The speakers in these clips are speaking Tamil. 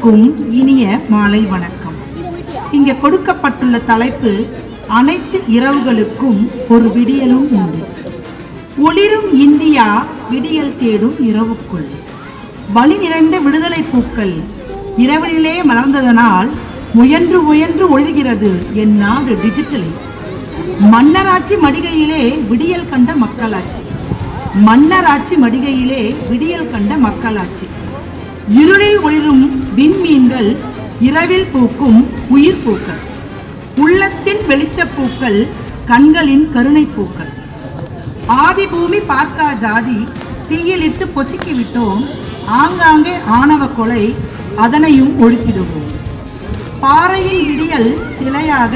அனைவருக்கும் இனிய மாலை வணக்கம். இங்கே கொடுக்கப்பட்டுள்ள தலைப்பு, அனைத்து இரவுகளுக்கும் ஒரு விடியலும் உண்டு. ஒளிரும் இந்தியா விடியல் தேடும் இரவுக்குள். வலி நிறைந்த விடுதலை பூக்கள் இரவிலே மலர்ந்ததனால் முயன்று முயன்று ஒளிர்கிறது என் நாடு டிஜிட்டலி. மன்னராட்சி மடிகையிலே விடியல் கண்ட மக்களாட்சி. மன்னராட்சி மடிகையிலே விடியல் கண்ட மக்களாட்சி. இருளில் ஒளிரும் விண்மீன்கள், இரவில் பூக்கும் உயிர் பூக்கள், உள்ளத்தின் வெளிச்சப்பூக்கள், கண்களின் கருணை பூக்கள். ஆதி பூமி பார்க்கா ஜாதி, தீயிலிட்டு பொசுக்கி விட்டோம். ஆங்காங்கே ஆணவ கொலை, அதனையும் ஒழித்திடுவோம். பாறையின் விடியல் சிலையாக,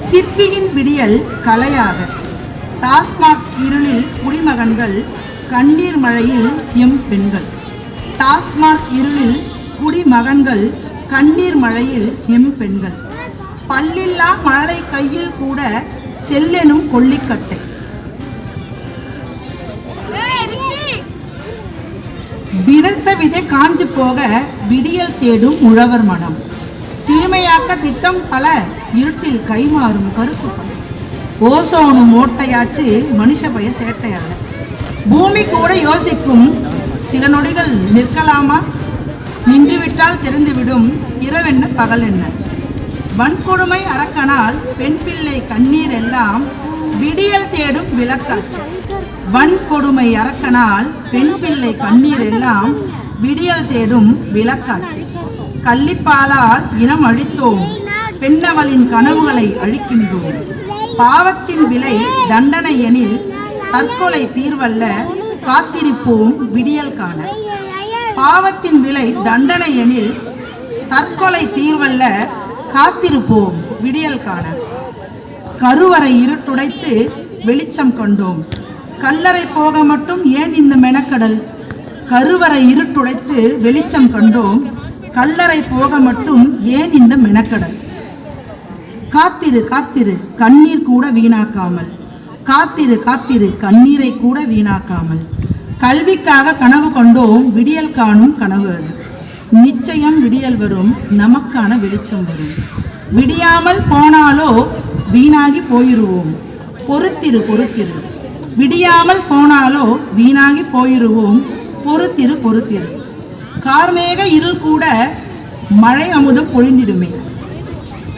சிற்பியின் விடியல் கலையாக. டாஸ்மாக் இருளில் குடிமகன்கள், கண்ணீர் மழையில் எம் பெண்கள். டாஸ்மாக் இருளில் குடிமகன்கள், கண்ணீர் மழையில் எம் பெண்கள். பல்லில்லா மழை கையில் கூட செல்லெனும் கொல்லிக்கட்டை. விதைத்த விதை காஞ்சு போக விடியல் தேடும் உழவர் மனம். தூய்மையாக்க திட்டம் பல, இருட்டில் கைமாறும் கருப்பு படம். ஓசோனும் ஓட்டையாச்சு, மனுஷ பய சேட்டையாக. பூமி கூட யோசிக்கும், சில நொடிகள் நிற்கலாமா? நின்றுவிட்டால் தெரிந்துவிடும் இரவென்ன பகல் என்ன. வன்கொடுமை அரக்கனால் பெண் பிள்ளை கண்ணீர் எல்லாம் விடியல் தேடும் விளக்காச்சு. வன்கொடுமை அரக்கனால் பெண் பிள்ளை கண்ணீர் எல்லாம் விடியல் தேடும் விளக்காச்சு. கள்ளிப்பாலால் இனம் அழித்தோம், பெண்ணவளின் கனவுகளை அழிக்கின்றோம். பாவத்தின் விலை தண்டனை எனில் தற்கொலை தீர்வல்ல, காத்திருப்போம் விடியல் காண. பாவத்தின் விலை தண்டனை எனில் தற்கொலை தீர்வல்ல, காத்திருப்போம் விடியல் காண. கருவறை இருட்டுடைத்து வெளிச்சம் கண்டோம், கல்லறை போக மட்டும் ஏன் இந்த மெனக்கடல். கருவறை இருட்டுடைத்து வெளிச்சம் கண்டோம், கல்லறை போக மட்டும் ஏன் இந்த மெனக்கடல். காத்திரு காத்திரு கண்ணீர் கூட வீணாக்காமல், காத்திரு காத்திரு கண்ணீரை கூட வீணாக்காமல். கல்விக்காக கனவு கொண்டோம், விடியல் காணும் கனவு அது. நிச்சயம் விடியல் வரும், நமக்கான வெளிச்சம் வரும். விடியாமல் போனாலோ வீணாகி போயிருவோம், பொறுத்திரு பொறுத்திரு. விடியாமல் போனாலோ வீணாகி போயிருவோம், பொறுத்திரு பொறுத்திரு. கார்மேக இருள் கூட மழை அமுதம் பொழிந்திடுமே.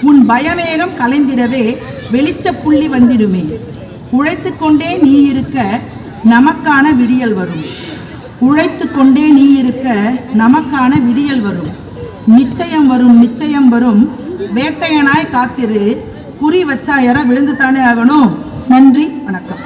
உன் பயமேகம் கலைந்திடவே வெளிச்ச புள்ளி வந்திடுமே. உழைத்து கொண்டே நீ இருக்க நமக்கான விடியல் வரும். உழைத்து கொண்டே நீ இருக்க நமக்கான விடியல் வரும். நிச்சயம் வரும் நிச்சயம் வரும், வேட்டையனாய் காத்திரு. குறி வச்சா விழுந்து தானே ஆகணும். நன்றி, வணக்கம்.